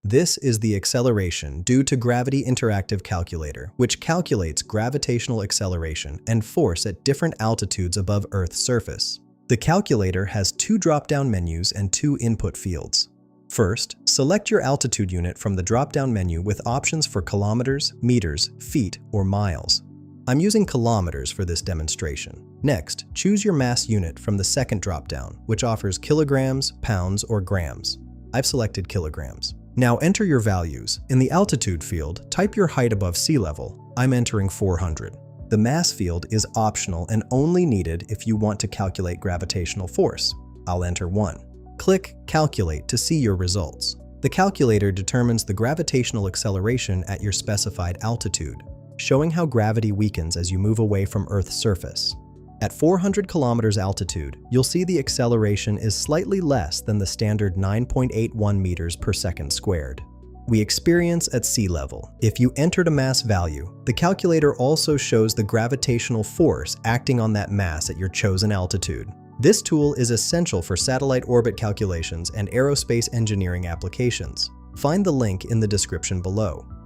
This is the acceleration due to gravity interactive calculator, which calculates gravitational acceleration and force at different altitudes above Earth's surface. The calculator has two drop-down menus and two input fields. First, select your altitude unit from the drop-down menu with options for kilometers, meters, feet, or miles. I'm using kilometers for this demonstration. Next, choose your mass unit from the second drop-down, which offers kilograms, pounds, or grams. I've selected kilograms. Now enter your values. In the altitude field, type your height above sea level. I'm entering 400. The mass field is optional and only needed if you want to calculate gravitational force. I'll enter 1. Click Calculate to see your results. The calculator determines the gravitational acceleration at your specified altitude, showing how gravity weakens as you move away from Earth's surface. At 400 kilometers altitude, you'll see the acceleration is slightly less than the standard 9.81 meters per second squared we experience at sea level. If you entered a mass value, the calculator also shows the gravitational force acting on that mass at your chosen altitude. This tool is essential for satellite orbit calculations and aerospace engineering applications. Find the link in the description below.